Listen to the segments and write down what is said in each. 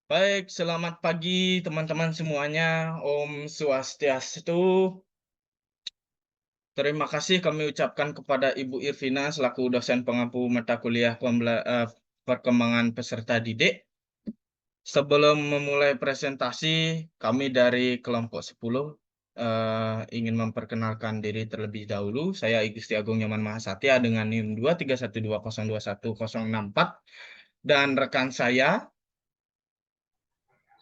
Baik, selamat pagi teman-teman semuanya. Om Swastiastu. Terima kasih kami ucapkan kepada Ibu Irvina selaku dosen pengampu mata kuliah perkembangan peserta didik. Sebelum memulai presentasi, kami dari kelompok 10 ingin memperkenalkan diri terlebih dahulu. Saya Igusti Agung Nyoman Mahasatya dengan NIM 23120210064 dan rekan saya.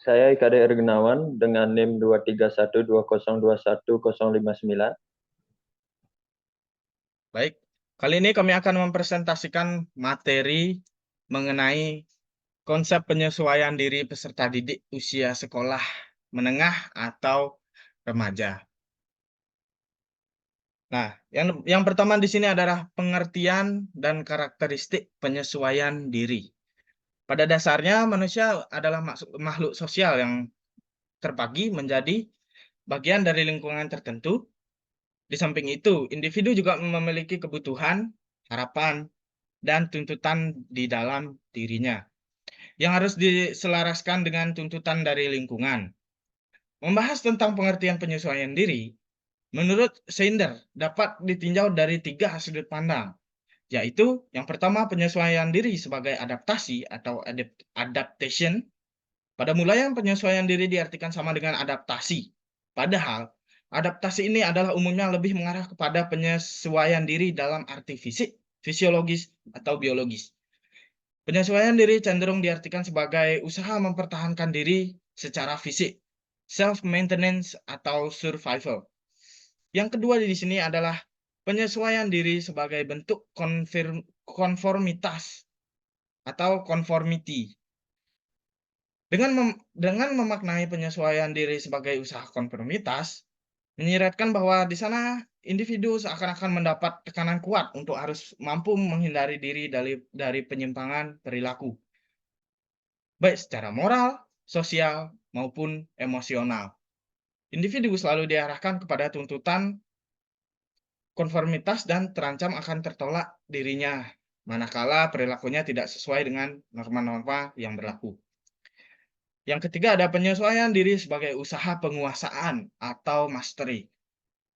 Saya IKD Ergenawan dengan NIM 23120210059. Baik, kali ini kami akan mempresentasikan materi mengenai konsep penyesuaian diri peserta didik usia sekolah menengah atau remaja. Nah, yang pertama di sini adalah pengertian dan karakteristik penyesuaian diri. Pada dasarnya manusia adalah makhluk sosial yang terbagi menjadi bagian dari lingkungan tertentu. Di samping itu, individu juga memiliki kebutuhan, harapan, dan tuntutan di dalam dirinya yang harus diselaraskan dengan tuntutan dari lingkungan. Membahas tentang pengertian penyesuaian diri, menurut Seinder dapat ditinjau dari 3 sudut pandang, yaitu yang pertama penyesuaian diri sebagai adaptasi atau adaptation. Pada mulanya penyesuaian diri diartikan sama dengan adaptasi. Padahal adaptasi ini adalah umumnya lebih mengarah kepada penyesuaian diri dalam arti fisik, fisiologis, atau biologis. Penyesuaian diri cenderung diartikan sebagai usaha mempertahankan diri secara fisik, self-maintenance atau survival. Yang kedua di sini adalah penyesuaian diri sebagai bentuk konformitas atau conformity. Dengan memaknai penyesuaian diri sebagai usaha konformitas, menyiratkan bahwa di sana individu seakan-akan mendapat tekanan kuat untuk harus mampu menghindari diri dari penyimpangan perilaku, baik secara moral, sosial, maupun emosional. Individu selalu diarahkan kepada tuntutan konformitas dan terancam akan tertolak dirinya, manakala perilakunya tidak sesuai dengan norma-norma yang berlaku. Yang ketiga ada penyesuaian diri sebagai usaha penguasaan atau mastery.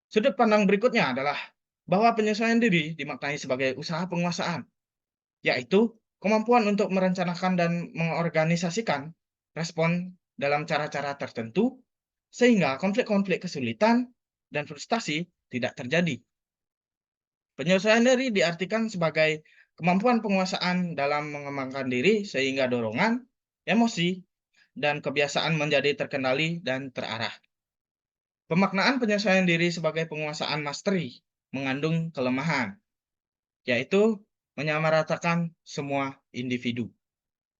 Sudut pandang berikutnya adalah bahwa penyesuaian diri dimaknai sebagai usaha penguasaan, yaitu kemampuan untuk merencanakan dan mengorganisasikan respon dalam cara-cara tertentu sehingga konflik-konflik kesulitan dan frustasi tidak terjadi. Penyesuaian diri diartikan sebagai kemampuan penguasaan dalam mengembangkan diri sehingga dorongan, emosi, dan kebiasaan menjadi terkendali dan terarah. Pemaknaan penyesuaian diri sebagai penguasaan mastery mengandung kelemahan, yaitu menyamaratakan semua individu.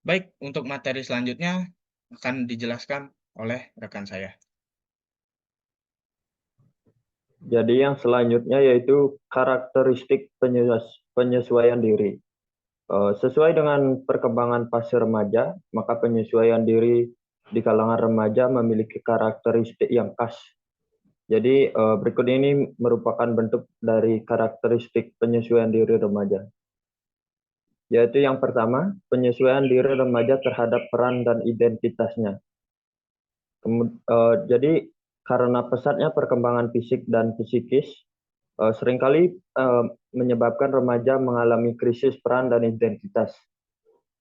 Baik, untuk materi selanjutnya akan dijelaskan oleh rekan saya. Jadi yang selanjutnya yaitu karakteristik penyesuaian diri. Sesuai dengan perkembangan fase remaja, maka penyesuaian diri di kalangan remaja memiliki karakteristik yang khas. Jadi berikut ini merupakan bentuk dari karakteristik penyesuaian diri remaja. Yaitu yang pertama, penyesuaian diri remaja terhadap peran dan identitasnya. Jadi karena pesatnya perkembangan fisik dan psikis, seringkali menyebabkan remaja mengalami krisis peran dan identitas.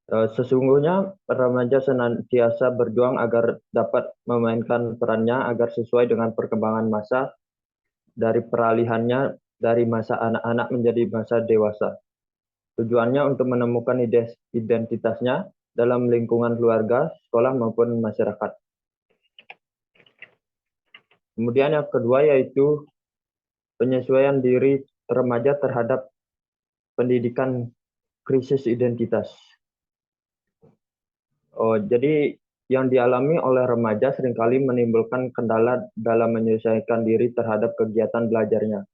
Sesungguhnya remaja senantiasa berjuang agar dapat memainkan perannya agar sesuai dengan perkembangan masa dari peralihannya dari masa anak-anak menjadi masa dewasa. Tujuannya untuk menemukan identitasnya dalam lingkungan keluarga, sekolah maupun masyarakat. Kemudian yang kedua yaitu penyesuaian diri remaja terhadap pendidikan krisis identitas. Jadi yang dialami oleh remaja seringkali menimbulkan kendala dalam menyesuaikan diri terhadap kegiatan belajarnya.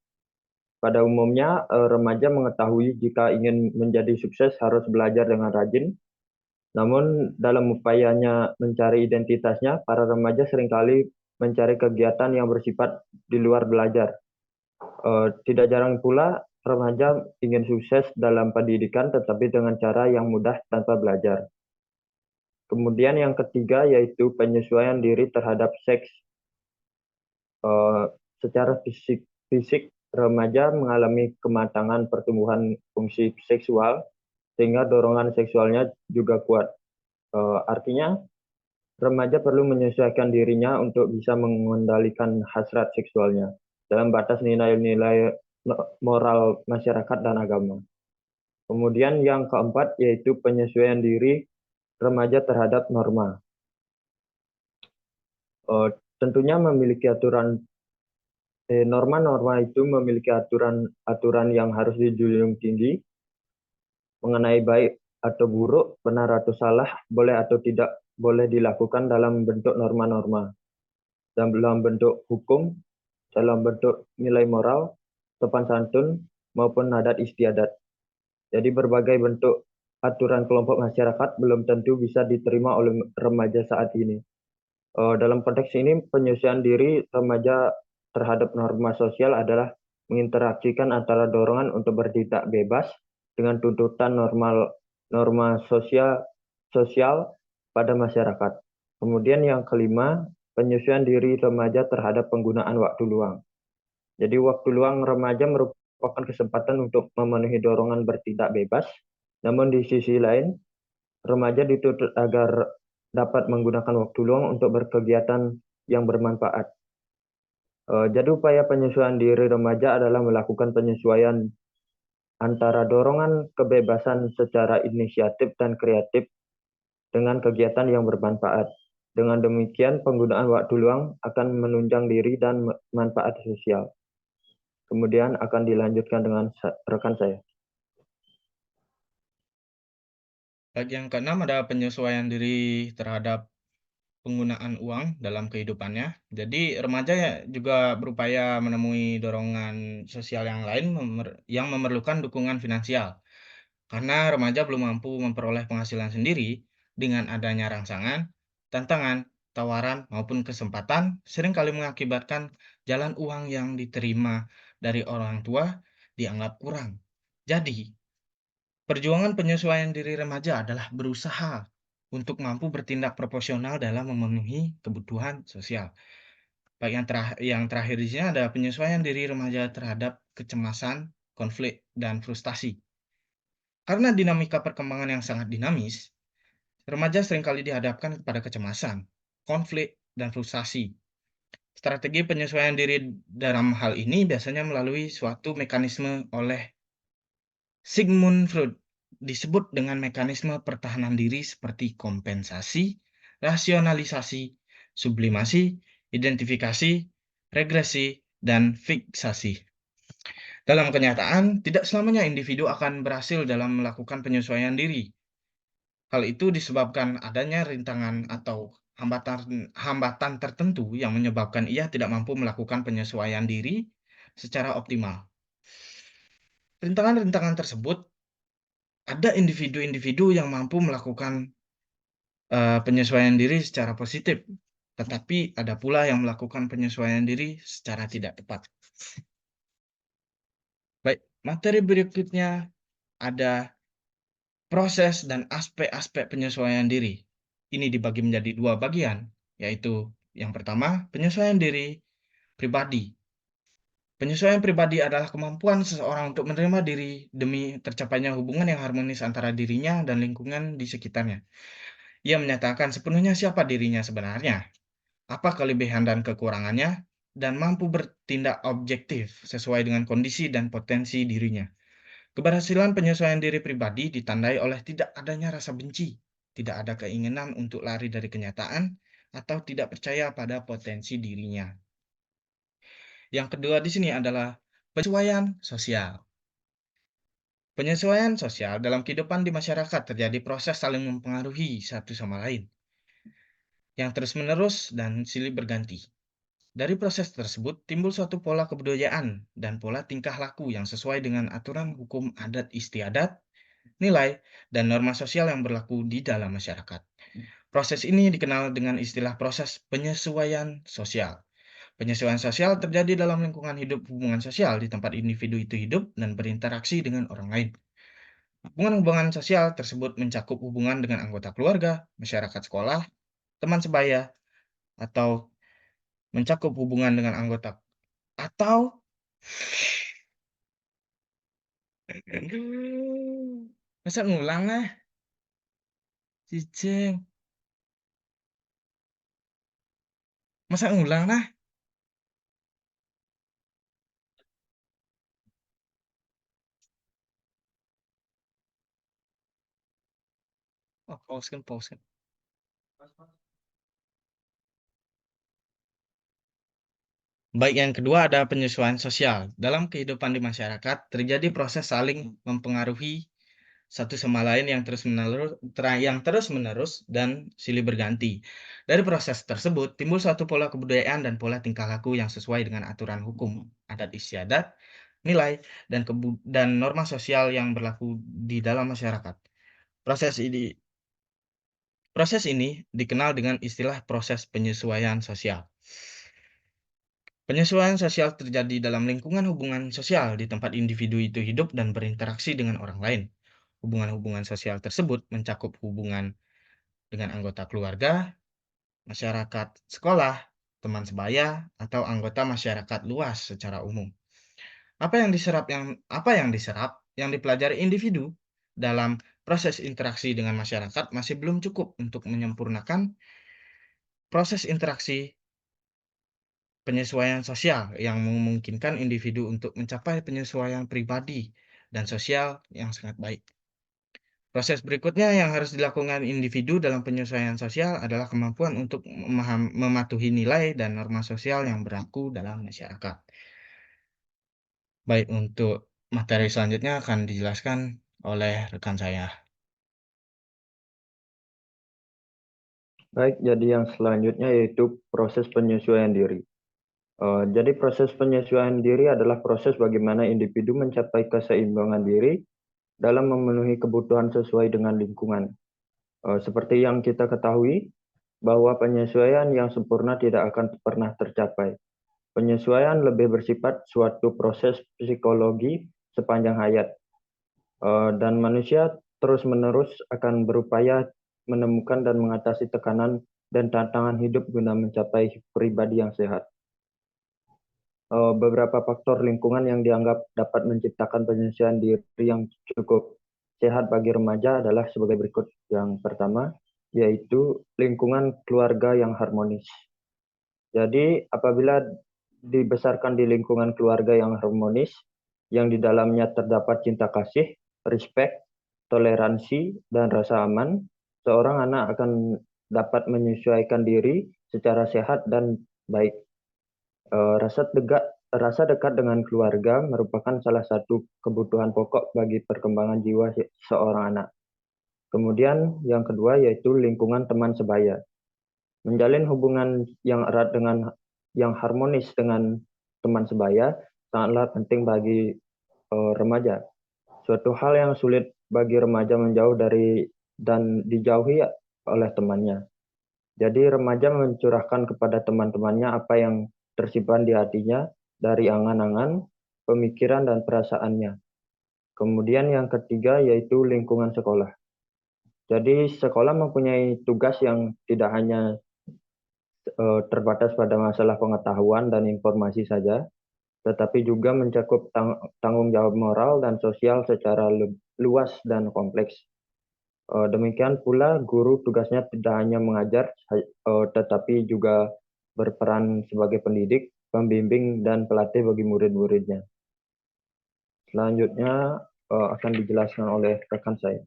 Pada umumnya, remaja mengetahui jika ingin menjadi sukses harus belajar dengan rajin. Namun dalam upayanya mencari identitasnya, para remaja seringkali mencari kegiatan yang bersifat di luar belajar. Tidak jarang pula remaja ingin sukses dalam pendidikan tetapi dengan cara yang mudah tanpa belajar. Kemudian yang ketiga yaitu penyesuaian diri terhadap seks. Secara fisik remaja mengalami kematangan pertumbuhan fungsi seksual sehingga dorongan seksualnya juga kuat. Artinya remaja perlu menyesuaikan dirinya untuk bisa mengendalikan hasrat seksualnya dalam batas nilai-nilai moral masyarakat dan agama. Kemudian yang keempat yaitu penyesuaian diri remaja terhadap norma. Tentunya memiliki norma-norma itu memiliki aturan yang harus dijunjung tinggi mengenai baik atau buruk, benar atau salah, boleh atau tidak boleh dilakukan dalam bentuk norma-norma, dalam bentuk hukum, dalam bentuk nilai moral, sopan santun, maupun adat istiadat. Jadi berbagai bentuk aturan kelompok masyarakat belum tentu bisa diterima oleh remaja saat ini. Dalam konteks ini, penyesuaian diri remaja terhadap norma sosial adalah menginteraksikan antara dorongan untuk bertindak bebas dengan tuntutan norma sosial pada masyarakat. Kemudian yang kelima, penyesuaian diri remaja terhadap penggunaan waktu luang. Jadi waktu luang remaja merupakan kesempatan untuk memenuhi dorongan bertindak bebas, namun di sisi lain, remaja dituntut agar dapat menggunakan waktu luang untuk berkegiatan yang bermanfaat. Jadi upaya penyesuaian diri remaja adalah melakukan penyesuaian antara dorongan kebebasan secara inisiatif dan kreatif dengan kegiatan yang bermanfaat. Dengan demikian, penggunaan waktu luang akan menunjang diri dan manfaat sosial. Kemudian akan dilanjutkan dengan rekan saya. Bagi yang keenam ada penyesuaian diri terhadap penggunaan uang dalam kehidupannya. Jadi remaja juga berupaya menemui dorongan sosial yang lain yang memerlukan dukungan finansial. Karena remaja belum mampu memperoleh penghasilan sendiri, dengan adanya rangsangan, tantangan, tawaran, maupun kesempatan seringkali mengakibatkan jalan uang yang diterima dari orang tua dianggap kurang. Jadi, perjuangan penyesuaian diri remaja adalah berusaha untuk mampu bertindak proporsional dalam memenuhi kebutuhan sosial. Baik yang terakhir di sini ada penyesuaian diri remaja terhadap kecemasan, konflik, dan frustasi. Karena dinamika perkembangan yang sangat dinamis, remaja seringkali dihadapkan kepada kecemasan, konflik, dan frustasi. Strategi penyesuaian diri dalam hal ini biasanya melalui suatu mekanisme oleh Sigmund Freud, disebut dengan mekanisme pertahanan diri seperti kompensasi, rasionalisasi, sublimasi, identifikasi, regresi, dan fiksasi. Dalam kenyataan, tidak selamanya individu akan berhasil dalam melakukan penyesuaian diri. Hal itu disebabkan adanya rintangan atau hambatan tertentu yang menyebabkan ia tidak mampu melakukan penyesuaian diri secara optimal. Rintangan-rintangan tersebut ada individu-individu yang mampu melakukan penyesuaian diri secara positif, tetapi ada pula yang melakukan penyesuaian diri secara tidak tepat. Baik, materi berikutnya ada proses dan aspek-aspek penyesuaian diri. Ini dibagi menjadi dua bagian, yaitu yang pertama, penyesuaian diri pribadi. Penyesuaian pribadi adalah kemampuan seseorang untuk menerima diri demi tercapainya hubungan yang harmonis antara dirinya dan lingkungan di sekitarnya. Ia menyatakan sepenuhnya siapa dirinya sebenarnya, apa kelebihan dan kekurangannya, dan mampu bertindak objektif sesuai dengan kondisi dan potensi dirinya. Keberhasilan penyesuaian diri pribadi ditandai oleh tidak adanya rasa benci, tidak ada keinginan untuk lari dari kenyataan, atau tidak percaya pada potensi dirinya. Yang kedua di sini adalah penyesuaian sosial. Penyesuaian sosial dalam kehidupan di masyarakat terjadi proses saling mempengaruhi satu sama lain, yang terus-menerus dan silih berganti. Dari proses tersebut timbul suatu pola kebudayaan dan pola tingkah laku yang sesuai dengan aturan hukum adat istiadat, nilai, dan norma sosial yang berlaku di dalam masyarakat. Proses ini dikenal dengan istilah proses penyesuaian sosial. Penyesuaian sosial terjadi dalam lingkungan hidup hubungan sosial di tempat individu itu hidup dan berinteraksi dengan orang lain. Hubungan-hubungan sosial tersebut mencakup hubungan dengan anggota keluarga, masyarakat sekolah, teman sebaya, atau mencakup hubungan dengan anggota atau masa ngulang lah, cicing. Masa ngulang lah. Oh, pause kan. Baik, yang kedua ada penyesuaian sosial. Dalam kehidupan di masyarakat, terjadi proses saling mempengaruhi satu sama lain yang terus-menerus dan silih berganti. Dari proses tersebut, timbul suatu pola kebudayaan dan pola tingkah laku yang sesuai dengan aturan hukum, adat istiadat, nilai, dan norma sosial yang berlaku di dalam masyarakat. Proses ini dikenal dengan istilah proses penyesuaian sosial. Penyesuaian sosial terjadi dalam lingkungan hubungan sosial di tempat individu itu hidup dan berinteraksi dengan orang lain. Hubungan-hubungan sosial tersebut mencakup hubungan dengan anggota keluarga, masyarakat sekolah, teman sebaya, atau anggota masyarakat luas secara umum. Yang dipelajari individu dalam proses interaksi dengan masyarakat masih belum cukup untuk menyempurnakan proses interaksi penyesuaian sosial yang memungkinkan individu untuk mencapai penyesuaian pribadi dan sosial yang sangat baik. Proses berikutnya yang harus dilakukan individu dalam penyesuaian sosial adalah kemampuan untuk mematuhi nilai dan norma sosial yang berlaku dalam masyarakat. Baik, untuk materi selanjutnya akan dijelaskan oleh rekan saya. Baik, jadi yang selanjutnya yaitu proses penyesuaian diri. Jadi proses penyesuaian diri adalah proses bagaimana individu mencapai keseimbangan diri dalam memenuhi kebutuhan sesuai dengan lingkungan. Seperti yang kita ketahui, bahwa penyesuaian yang sempurna tidak akan pernah tercapai. Penyesuaian lebih bersifat suatu proses psikologi sepanjang hayat, dan manusia terus-menerus akan berupaya menemukan dan mengatasi tekanan dan tantangan hidup guna mencapai pribadi yang sehat. Beberapa faktor lingkungan yang dianggap dapat menciptakan penyesuaian diri yang cukup sehat bagi remaja adalah sebagai berikut. Yang pertama, yaitu lingkungan keluarga yang harmonis. Jadi, apabila dibesarkan di lingkungan keluarga yang harmonis, yang di dalamnya terdapat cinta kasih, respect, toleransi, dan rasa aman, seorang anak akan dapat menyesuaikan diri secara sehat dan baik. Rasa dekat dengan keluarga merupakan salah satu kebutuhan pokok bagi perkembangan jiwa seorang anak. Kemudian yang kedua yaitu lingkungan teman sebaya. Menjalin hubungan yang erat dengan yang harmonis dengan teman sebaya sangatlah penting bagi remaja. Suatu hal yang sulit bagi remaja menjauh dari dan dijauhi oleh temannya. Jadi remaja mencurahkan kepada teman-temannya apa yang tersimpan di hatinya dari angan-angan, pemikiran, dan perasaannya. Kemudian yang ketiga yaitu lingkungan sekolah. Jadi sekolah mempunyai tugas yang tidak hanya terbatas pada masalah pengetahuan dan informasi saja, tetapi juga mencakup tanggung jawab moral dan sosial secara luas dan kompleks. Demikian pula guru tugasnya tidak hanya mengajar, tetapi juga berperan sebagai pendidik, pembimbing, dan pelatih bagi murid-muridnya. Selanjutnya akan dijelaskan oleh rekan saya.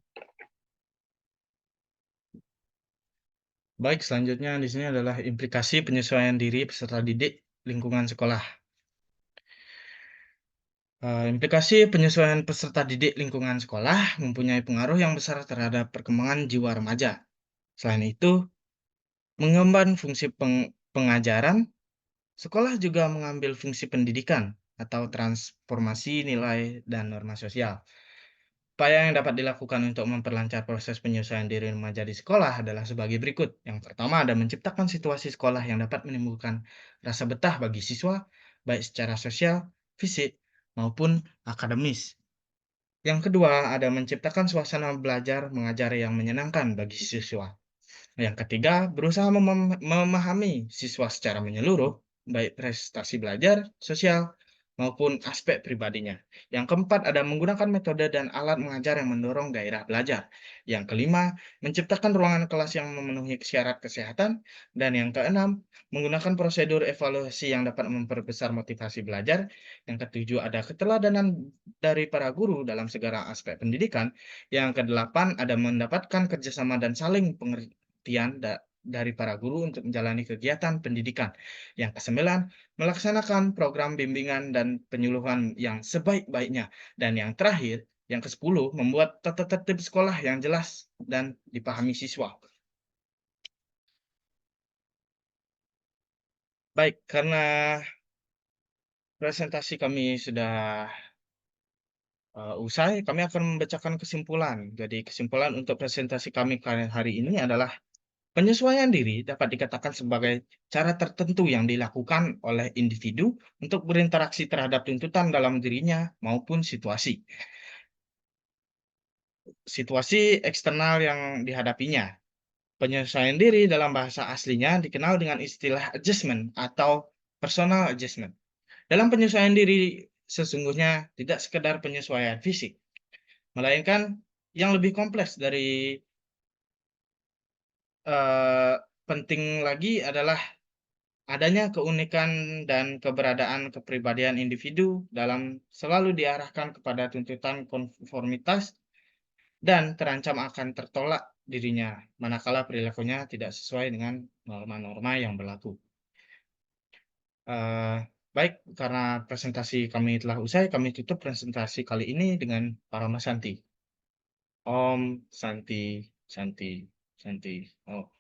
Baik, selanjutnya di sini adalah implikasi penyesuaian diri peserta didik lingkungan sekolah. Implikasi penyesuaian peserta didik lingkungan sekolah mempunyai pengaruh yang besar terhadap perkembangan jiwa remaja. Selain itu, mengemban fungsi pengajaran, sekolah juga mengambil fungsi pendidikan atau transformasi nilai dan norma sosial. Upaya yang dapat dilakukan untuk memperlancar proses penyesuaian diri remaja di sekolah adalah sebagai berikut. Yang pertama ada menciptakan situasi sekolah yang dapat menimbulkan rasa betah bagi siswa, baik secara sosial, fisik, maupun akademis. Yang kedua, ada menciptakan suasana belajar mengajar yang menyenangkan bagi siswa. Yang ketiga, berusaha memahami siswa secara menyeluruh, baik prestasi belajar, sosial, maupun aspek pribadinya. Yang keempat, ada menggunakan metode dan alat mengajar yang mendorong gairah belajar. Yang kelima, menciptakan ruangan kelas yang memenuhi syarat kesehatan. Dan yang keenam, menggunakan prosedur evaluasi yang dapat memperbesar motivasi belajar. Yang ketujuh, ada keteladanan dari para guru dalam segala aspek pendidikan. Yang kedelapan, ada mendapatkan kerjasama dan saling pengertian dari para guru untuk menjalani kegiatan pendidikan. Yang kesembilan, melaksanakan program bimbingan dan penyuluhan yang sebaik-baiknya. Dan yang terakhir, yang ke-10, membuat tata tertib sekolah yang jelas dan dipahami siswa. Baik, karena presentasi kami sudah usai, kami akan membacakan kesimpulan. Jadi kesimpulan untuk presentasi kami hari ini adalah penyesuaian diri dapat dikatakan sebagai cara tertentu yang dilakukan oleh individu untuk berinteraksi terhadap tuntutan dalam dirinya maupun situasi eksternal yang dihadapinya. Penyesuaian diri dalam bahasa aslinya dikenal dengan istilah adjustment atau personal adjustment. Dalam penyesuaian diri sesungguhnya tidak sekedar penyesuaian fisik, melainkan yang lebih kompleks dari eh, penting lagi adalah adanya keunikan dan keberadaan kepribadian individu dalam selalu diarahkan kepada tuntutan konformitas dan terancam akan tertolak dirinya manakala perilakunya tidak sesuai dengan norma-norma yang berlaku. Eh, Baik, karena presentasi kami telah usai, kami tutup presentasi kali ini dengan Parama Santi. Om Santi, Santi, Santi. Oh.